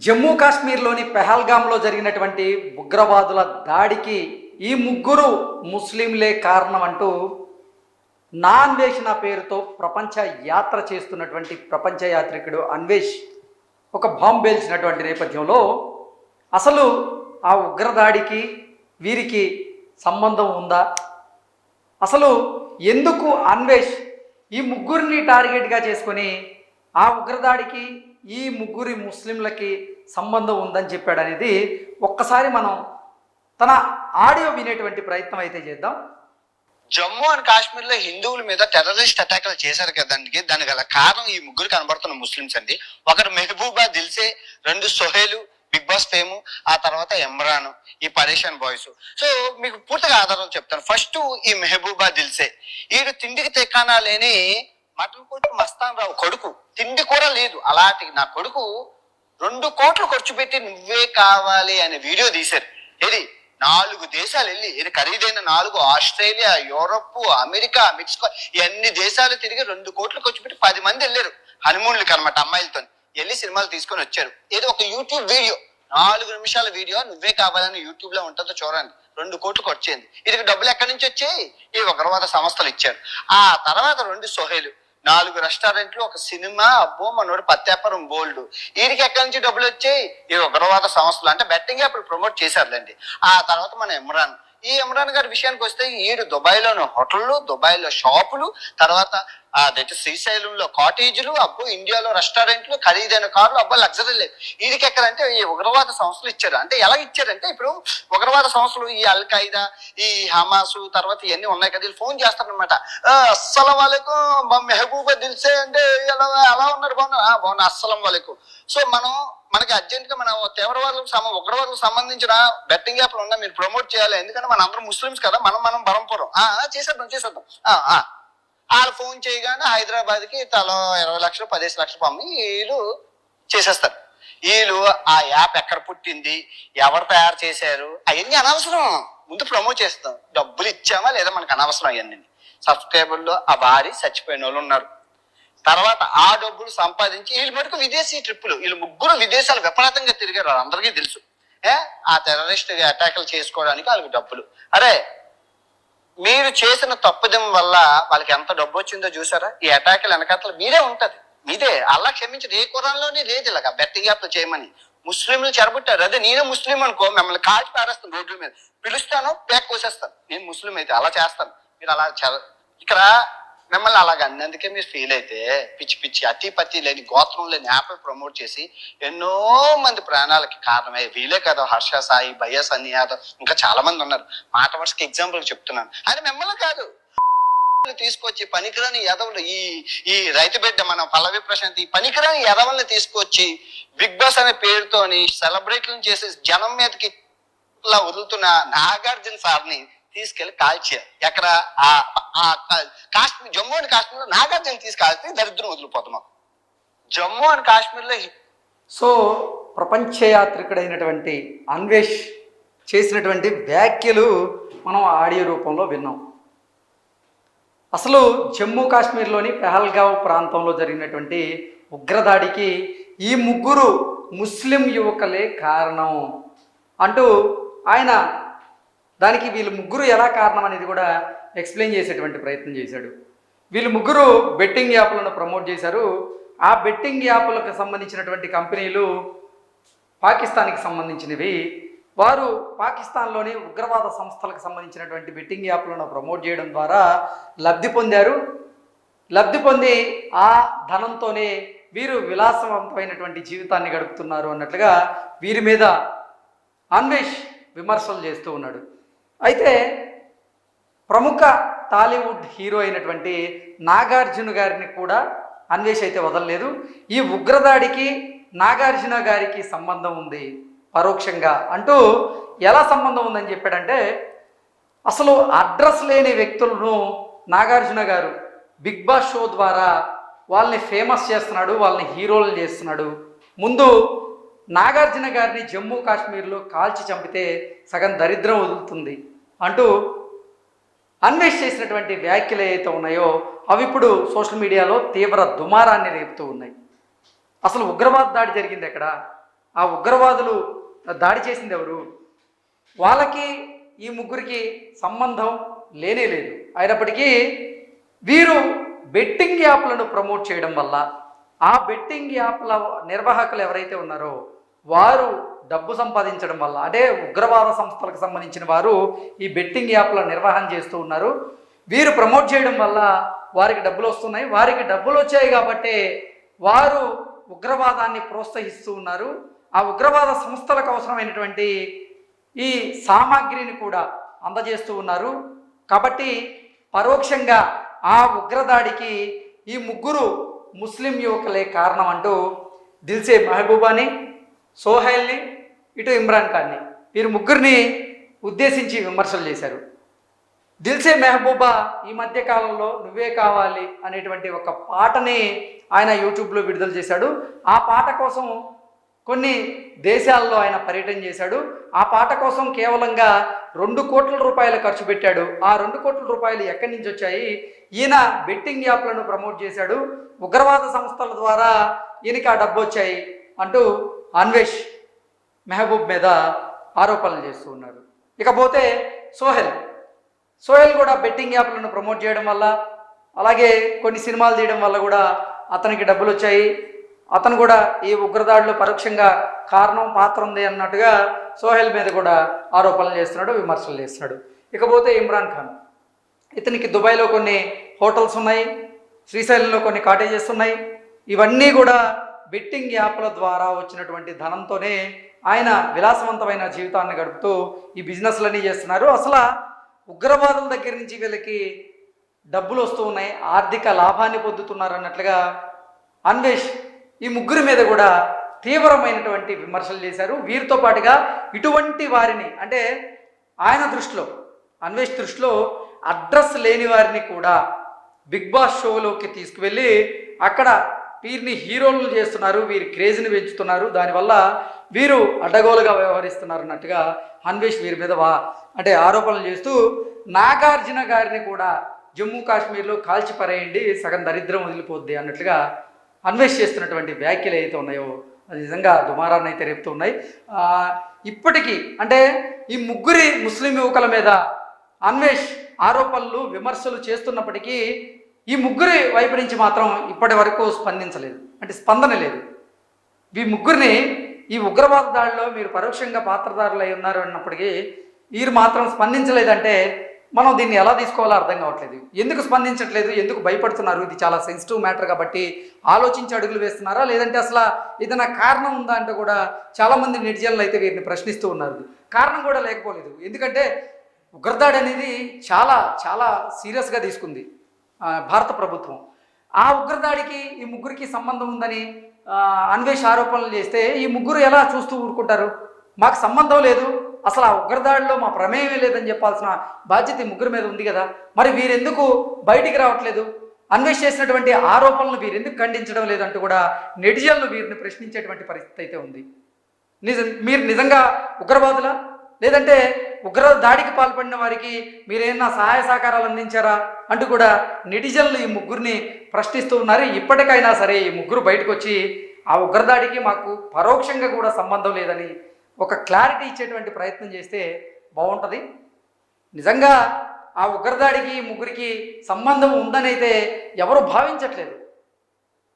జమ్మూ కాశ్మీర్లోని పెహల్గాంలో జరిగినటువంటి ఉగ్రవాదుల దాడికి ఈ ముగ్గురు ముస్లింలే కారణం అంటూ అన్వేషణ పేరుతో ప్రపంచ యాత్ర చేస్తున్నటువంటి ప్రపంచ యాత్రికుడు అన్వేష్ ఒక బాంబు పేల్చినటువంటి నేపథ్యంలో అసలు ఆ ఉగ్రదాడికి వీరికి సంబంధం ఉందా? అసలు ఎందుకు అన్వేష్ ఈ ముగ్గురిని టార్గెట్గా చేసుకొని ఆ ఉగ్రదాడికి ఈ ముగ్గురి ముస్లింలకి సంబంధం ఉందని చెప్పాడనేది ఒక్కసారి మనం తన ఆడియో వినేటువంటి ప్రయత్నం అయితే చేద్దాం. జమ్మూ అండ్ కాశ్మీర్ లో హిందువుల మీద టెర్రరిస్ట్ అటాక్లు చేశారు కదండి. దానికి గల కారణం ఈ ముగ్గురు కనబడుతున్న ముస్లిమ్స్ అండి. ఒకరు మెహబూబా దిల్సే, రెండు సోహేలు బిగ్ బాస్ ఫేమ్, ఆ తర్వాత ఇమ్రాన్, ఈ పరేషాన్ బాయ్స్. సో మీకు పూర్తిగా ఆధారాలు చెప్తాను. ఫస్ట్ ఈ మెహబూబా దిల్సే, ఈడు తిండికి తెక్కానా లేని మటన్ కొట్టు మస్తాన్ రావు కొడుకు, తిండి కూడా లేదు. అలాంటి నా కొడుకు 2 కోట్లు ఖర్చు పెట్టి నువ్వే కావాలి అనే వీడియో తీశారు. ఇది 4 దేశాలు వెళ్ళి, ఇది ఖరీదైన 4, ఆస్ట్రేలియా, యూరప్, అమెరికా, మెక్సికో, ఇవన్నీ దేశాలు తిరిగి 2 కోట్లు ఖర్చు పెట్టి 10 మంది వెళ్ళారు హనీమూన్లకి అనమాట. అమ్మాయిలతో వెళ్ళి సినిమాలు తీసుకొని వచ్చారు. ఇది ఒక యూట్యూబ్ వీడియో, 4 నిమిషాల వీడియో, నువ్వే కావాలని యూట్యూబ్ లో ఉంటుందో చూడండి. 2 కోట్లు ఖర్చు అయింది. ఇది డబ్బులు ఎక్కడి నుంచి వచ్చాయి? ఈ ఉగ్రవాద సంస్థలు ఇచ్చారు. ఆ తర్వాత 2 సోహేలు, 4 రెస్టారెంట్లు, ఒక సినిమా, అబ్బో మనోడు పత్యాపురం బోల్డ్. వీడికి ఎక్కడి నుంచి డబ్బులు వచ్చాయి? ఈ ఉగ్రవాద సంస్థలు, అంటే బెట్టింగ్ అప్పుడు ప్రమోట్ చేశారులేండి. ఆ తర్వాత మన ఇమ్రాన్, ఈ ఇమ్రాన్ గారి విషయానికి వస్తే ఈడు దుబాయ్లోని హోటళ్ళు, దుబాయ్లో షాపులు, తర్వాత అదైతే శ్రీశైలంలో కాటేజీలు, అబ్బో ఇండియాలో రెస్టారెంట్లు, ఖరీదైన కార్లు, అబ్బో లగ్జరీ లేదు. వీడికి ఎక్కడంటే ఈ ఉగ్రవాద సంస్థలు ఇచ్చారు. అంటే ఎలా ఇచ్చారంటే, ఇప్పుడు ఉగ్రవాద సంస్థలు ఈ అల్ ఖైదా, ఈ హమాసు, తర్వాత ఇవన్నీ ఉన్నాయి కదా, వీళ్ళు ఫోన్ చేస్తారనమాట. అస్సలం వాలేకుం మా మెహబూబా దిల్సే అంటే ఎలా ఉన్నారు? బాగున్నా అస్సలం వాలేకుం. సో మనకి అర్జెంట్ గా మన తీవ్రవాదులకు ఉగ్రవాదులకు సంబంధించిన బెట్టింగ్ యాప్లు ఉన్నా మీరు ప్రమోట్ చేయాలి. ఎందుకంటే మన అందరం ముస్లిమ్స్ కదా, మనం బరంపురం. చేసేద్దాం. వాళ్ళు ఫోన్ చేయగానే హైదరాబాద్ కి తలో 20 లక్షలు 15 లక్షలు పంపి వీళ్ళు చేసేస్తారు. వీళ్ళు ఆ యాప్ ఎక్కడ పుట్టింది, ఎవరు తయారు చేశారు, అవన్నీ అనవసరం. ముందు ప్రమోట్ చేస్తాం. డబ్బులు ఇచ్చామా లేదా మనకు అనవసరం. అవన్నీ సబ్స్క్రైబర్లో ఆ భారీ చచ్చిపోయిన వాళ్ళు ఉన్నారు. తర్వాత ఆ డబ్బులు సంపాదించి వీళ్ళు మటుకు విదేశీ ట్రిప్పులు, వీళ్ళు ముగ్గురు విదేశాలు విపరీతంగా తిరిగారు. అందరికీ తెలుసు. ఆ టెర్రరిస్ట్ అటాక్లు చేసుకోవడానికి వాళ్ళకి డబ్బులు. అరే మీరు చేసిన తప్పుదం వల్ల వాళ్ళకి ఎంత డబ్బు వచ్చిందో చూసారా? ఈ అటాక్లు వెనకాతలు మీరే ఉంటది, మీదే. అల్లా క్షమించదు. ఏ కురాన్లోనే లేదు ఇలాగా బెట్టింగ్ యాప్లు చేయమని. ముస్లింలు చెరబుట్టారు. అదే నేనే ముస్లిం అనుకో, మిమ్మల్ని కాల్చి పారేస్తాను రోడ్ల మీద, పిలుస్తాను, ప్యాక్ కోసేస్తాను. నేను ముస్లిం అయితే అలా చేస్తాను. మీరు అలా ఇక్కడ మిమ్మల్ని అలాగ అన్నందుకే మీరు ఫీల్ అయితే పిచ్చి అతి లేని గోత్రం లేని యాప్ ప్రమోట్ చేసి ఎన్నో మంది ప్రాణాలకి కారణమై వీలే కదా హర్ష సాయి, భయ్య సన్ని యాదవ్, ఇంకా చాలా మంది ఉన్నారు. మాట వరుసకి ఎగ్జాంపుల్ చెప్తున్నాను. అది మిమ్మల్ని కాదు, తీసుకొచ్చి పనికిరాని యదవులు, ఈ రైతు బిడ్డ మన పల్లవి ప్రశాంత్, ఈ పనికిరాని యదవుల్ని తీసుకొచ్చి బిగ్ బాస్ అనే పేరుతోని సెలబ్రేట్లను చేసి జనం మీదకి ఇలా వదులుతున్న నాగార్జున సార్ని తీసుకెళ్లి కాల్చారు. ఎక్కడ? కాశ్మీర్, జమ్మూ అండ్ కాశ్మీర్లో నాగార్జున తీసుకెళ్తే దరిద్రం వదిలిపోతాం. జమ్మూ అండ్ కాశ్మీర్లో సో ప్రపంచ యాత్రికుడైనటువంటి అన్వేష్ చేసినటువంటి వ్యాఖ్యలు మనం ఆడియో రూపంలో విన్నాం. అసలు జమ్మూ కాశ్మీర్లోని పెహల్గావ్ ప్రాంతంలో జరిగినటువంటి ఉగ్రదాడికి ఈ ముగ్గురు ముస్లిం యువకులే కారణం అంటూ ఆయన దానికి వీళ్ళు ముగ్గురు ఎలా కారణం అనేది కూడా ఎక్స్ప్లెయిన్ చేసేటువంటి ప్రయత్నం చేశాడు. వీళ్ళు ముగ్గురు బెట్టింగ్ యాప్లను ప్రమోట్ చేశారు. ఆ బెట్టింగ్ యాప్లకు సంబంధించినటువంటి కంపెనీలు పాకిస్తాన్కి సంబంధించినవి. వారు పాకిస్తాన్లోని ఉగ్రవాద సంస్థలకు సంబంధించినటువంటి బెట్టింగ్ యాప్లను ప్రమోట్ చేయడం ద్వారా లబ్ధి పొందారు. లబ్ధి పొంది ఆ ధనంతోనే వీరు విలాసవంతమైనటువంటి జీవితాన్ని గడుపుతున్నారు అన్నట్లుగా వీరి మీద అన్వేష్ విమర్శలు చేస్తూ ఉన్నాడు. అయితే ప్రముఖ టాలీవుడ్ హీరో అయినటువంటి నాగార్జున గారిని కూడా అన్వేష్ అయితే వదలలేదు. ఈ ఉగ్రదాడికి నాగార్జున గారికి సంబంధం ఉంది పరోక్షంగా అంటూ. ఎలా సంబంధం ఉందని చెప్పాడంటే, అసలు అడ్రస్ లేని వ్యక్తులను నాగార్జున గారు బిగ్ బాస్ షో ద్వారా వాళ్ళని ఫేమస్ చేస్తున్నాడు, వాళ్ళని హీరోలను చేస్తున్నాడు. ముందు నాగార్జున గారిని జమ్మూ కాశ్మీర్లో కాల్చి చంపితే సగం దరిద్రం వదులుతుంది అంటూ అన్వేష్ చేసినటువంటి వ్యాఖ్యలు ఏవైతే ఉన్నాయో అవి ఇప్పుడు సోషల్ మీడియాలో తీవ్ర దుమారాన్ని రేపుతూ ఉన్నాయి. అసలు ఉగ్రవాద దాడి జరిగింది ఎక్కడ? ఆ ఉగ్రవాదులు దాడి చేసింది ఎవరు? వాళ్ళకి ఈ ముగ్గురికి సంబంధం లేనే లేదు. అయినప్పటికీ వీరు బెట్టింగ్ యాప్లను ప్రమోట్ చేయడం వల్ల ఆ బెట్టింగ్ యాప్ల నిర్వాహకులు ఎవరైతే ఉన్నారో వారు డబ్బు సంపాదించడం వల్ల, అంటే ఉగ్రవాద సంస్థలకు సంబంధించిన వారు ఈ బెట్టింగ్ యాప్ల నిర్వహణ చేస్తూ ఉన్నారు. వీరు ప్రమోట్ చేయడం వల్ల వారికి డబ్బులు వస్తున్నాయి. వారికి డబ్బులు వచ్చాయి కాబట్టి వారు ఉగ్రవాదాన్ని ప్రోత్సహిస్తూ ఉన్నారు. ఆ ఉగ్రవాద సంస్థలకు అవసరమైనటువంటి ఈ సామాగ్రిని కూడా అందజేస్తూ ఉన్నారు. కాబట్టి పరోక్షంగా ఆ ఉగ్రదాడికి ఈ ముగ్గురు ముస్లిం యువకులే కారణం అంటూ దిల్సే మెహబూబాని, సోహైల్ని, ఇటు ఇమ్రాన్ ఖాన్ని, వీరు ముగ్గురిని ఉద్దేశించి విమర్శలు చేశారు. దిల్సే మెహబూబా ఈ మధ్య కాలంలో నువ్వే కావాలి అనేటువంటి ఒక పాటని ఆయన యూట్యూబ్లో విడుదల చేశాడు. ఆ పాట కోసం కొన్ని దేశాల్లో ఆయన పర్యటన చేశాడు. ఆ పాట కోసం కేవలంగా 2 కోట్ల రూపాయలు ఖర్చు పెట్టాడు. ఆ 2 కోట్ల రూపాయలు ఎక్కడి నుంచి వచ్చాయి? ఈయన బెట్టింగ్ యాప్లను ప్రమోట్ చేశాడు, ఉగ్రవాద సంస్థల ద్వారా ఈయనకి ఆ డబ్బు వచ్చాయి అంటూ అన్వేష్ మెహబూబ్ మీద ఆరోపణలు చేస్తూ ఉన్నారు. ఇకపోతే సోహెల్ కూడా బెట్టింగ్ యాప్లను ప్రమోట్ చేయడం వల్ల, అలాగే కొన్ని సినిమాలు తీయడం వల్ల కూడా అతనికి డబ్బులు వచ్చాయి. అతను కూడా ఈ ఉగ్రదాడిలో పరోక్షంగా కారణం పాత్ర ఉంది అన్నట్టుగా సోహెల్ మీద కూడా ఆరోపణలు చేస్తున్నాడు, విమర్శలు చేస్తున్నాడు. ఇకపోతే ఇమ్రాన్ ఖాన్, ఇతనికి దుబాయ్లో కొన్ని హోటల్స్ ఉన్నాయి, శ్రీశైలంలో కొన్ని కాటేజెస్ ఉన్నాయి. ఇవన్నీ కూడా బెట్టింగ్ యాప్ల ద్వారా వచ్చినటువంటి ధనంతోనే ఆయన విలాసవంతమైన జీవితాన్ని గడుపుతూ ఈ బిజినెస్లన్నీ చేస్తున్నారు. అసలు ఉగ్రవాదుల దగ్గర నుంచి వీళ్ళకి డబ్బులు వస్తూ ఉన్నాయి, ఆర్థిక లాభాన్ని పొందుతున్నారు అన్నట్లుగా అన్వేష్ ఈ ముగ్గురి మీద కూడా తీవ్రమైనటువంటి విమర్శలు చేశారు. వీరితో పాటుగా ఇటువంటి వారిని, అంటే ఆయన దృష్టిలో, అన్వేష్ దృష్టిలో అడ్రస్ లేని వారిని కూడా బిగ్ బాస్ షోలోకి తీసుకువెళ్ళి అక్కడ వీరిని హీరోలను చేస్తున్నారు, వీరి క్రేజ్ని పెంచుతున్నారు, దానివల్ల వీరు అడ్డగోలుగా వ్యవహరిస్తున్నారు అన్నట్టుగా అన్వేష్ వీరి మీద అంటే ఆరోపణలు చేస్తూ నాగార్జున గారిని కూడా జమ్మూ కాశ్మీర్లో కాల్చి పరేయండి, సగం దరిద్రం వదిలిపోద్ది అన్నట్లుగా అన్వేష్ చేస్తున్నటువంటి వ్యాఖ్యలు ఏవైతే ఉన్నాయో అది నిజంగా దుమారాన్ని అయితే రేపుతూ ఉన్నాయి. ఇప్పటికీ అంటే ఈ ముగ్గురి ముస్లిం యువకుల మీద అన్వేష్ ఆరోపణలు, విమర్శలు చేస్తున్నప్పటికీ ఈ ముగ్గురి వైపు నుంచి మాత్రం ఇప్పటి వరకు స్పందించలేదు, అంటే స్పందన లేదు. ఈ ముగ్గురిని ఈ ఉగ్రవాద దాడిలో మీరు పరోక్షంగా పాత్రధారులు అయి ఉన్నారు అన్నప్పటికీ వీరు మాత్రం స్పందించలేదంటే మనం దీన్ని ఎలా తీసుకోవాలో అర్థం కావట్లేదు. ఎందుకు స్పందించట్లేదు, ఎందుకు భయపడుతున్నారు? ఇది చాలా సెన్సిటివ్ మ్యాటర్ కాబట్టి ఆలోచించి అడుగులు వేస్తున్నారా, లేదంటే అసలు ఏదైనా కారణం ఉందా అంటే కూడా చాలామంది నెటిజన్లు అయితే వీరిని ప్రశ్నిస్తూ ఉన్నారు. కారణం కూడా లేకపోలేదు. ఎందుకంటే ఉగ్రదాడి అనేది చాలా చాలా సీరియస్గా తీసుకుంది భారత ప్రభుత్వం. ఆ ఉగ్రదాడికి ఈ ముగ్గురికి సంబంధం ఉందని అన్వేష్ ఆరోపణలు చేస్తే ఈ ముగ్గురు ఎలా చూస్తూ ఊరుకుంటారు? మాకు సంబంధం లేదు, అసలు ఆ ఉగ్రదాడిలో మా ప్రమేయమే లేదని చెప్పాల్సిన బాధ్యత ఈ ముగ్గురు మీద ఉంది కదా. మరి వీరెందుకు బయటికి రావట్లేదు? అన్వేష్ చేసినటువంటి ఆరోపణలు వీరెందుకు ఖండించడం లేదంటూ కూడా నెటిజన్లు వీరిని ప్రశ్నించేటువంటి పరిస్థితి అయితే ఉంది. మీరు నిజంగా ఉగ్రవాదులా, లేదంటే ఉగ్ర దాడికి పాల్పడిన వారికి మీరేమన్నా సహాయ సహకారాలు అందించారా అంటూ కూడా నెటిజన్లు ఈ ముగ్గురిని ప్రశ్నిస్తూ ఉన్నారు. ఇప్పటికైనా సరే ఈ ముగ్గురు బయటకు వచ్చి ఆ ఉగ్రదాడికి మాకు పరోక్షంగా కూడా సంబంధం లేదని ఒక క్లారిటీ ఇచ్చేటువంటి ప్రయత్నం చేస్తే బాగుంటుంది. నిజంగా ఆ ఉగ్రదాడికి ముగ్గురికి సంబంధం ఉందని అయితే ఎవరు భావించట్లేదు.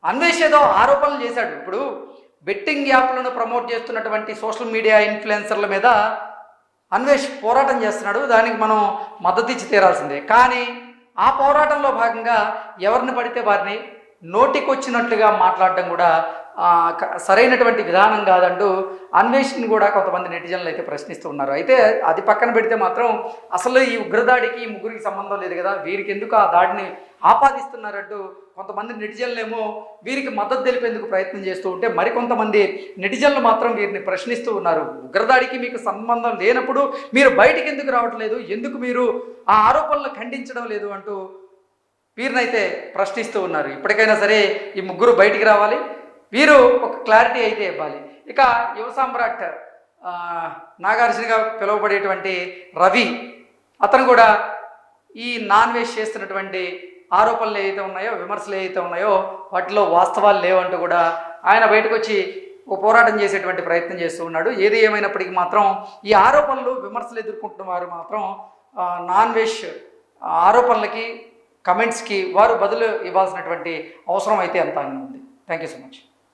అన్వేష్ ఏదో ఆరోపణలు చేశాడు. ఇప్పుడు బెట్టింగ్ యాప్లను ప్రమోట్ చేస్తున్నటువంటి సోషల్ మీడియా ఇన్ఫ్లుయెన్సర్ల మీద అన్వేష్ పోరాటం చేస్తున్నాడు, దానికి మనం మద్దతు ఇచ్చి తీరాల్సిందే. కానీ ఆ పోరాటంలో భాగంగా ఎవరిని పడితే వారిని నోటికొచ్చినట్లుగా మాట్లాడడం కూడా సరైనటువంటి విధానం కాదంటూ అన్వేషణను కూడా కొంతమంది నెటిజన్లు అయితే ప్రశ్నిస్తూ ఉన్నారు. అయితే అది పక్కన పెడితే మాత్రం అసలు ఈ ఉగ్రదాడికి ఈ ముగ్గురికి సంబంధం లేదు కదా, వీరికి ఎందుకు ఆ దాడిని ఆపాదిస్తున్నారంటూ కొంతమంది నెటిజన్లేమో వీరికి మద్దతు తెలిపేందుకు ప్రయత్నం చేస్తూ ఉంటే, మరికొంతమంది నెటిజన్లు మాత్రం వీరిని ప్రశ్నిస్తూ ఉన్నారు. ఉగ్రదాడికి మీకు సంబంధం లేనప్పుడు మీరు బయటికి ఎందుకు రావట్లేదు, ఎందుకు మీరు ఆ ఆరోపణలు ఖండించడం లేదు అంటూ వీరినైతే ప్రశ్నిస్తూ ఉన్నారు. ఇప్పటికైనా సరే ఈ ముగ్గురు బయటికి రావాలి, వీరు ఒక క్లారిటీ అయితే ఇవ్వాలి. ఇక యువ సామ్రాట్ నాగార్జునగా పిలువబడేటువంటి రవి, అతను కూడా ఈ నాన్ వెజ్ చేస్తున్నటువంటి ఆరోపణలు ఏవైతే ఉన్నాయో, విమర్శలు ఏవైతే ఉన్నాయో వాటిలో వాస్తవాలు లేవంటూ కూడా ఆయన బయటకు వచ్చి ఓ పోరాటం చేసేటువంటి ప్రయత్నం చేస్తూ ఉన్నాడు. ఏది ఏమైనప్పటికీ మాత్రం ఈ ఆరోపణలు విమర్శలు ఎదుర్కొంటున్న వారు మాత్రం నాన్ వెజ్ ఆరోపణలకి కమెంట్స్కి వారు బదులు ఇవ్వాల్సినటువంటి అవసరం అయితే ఎంత అని ఉంది. Thank you so much.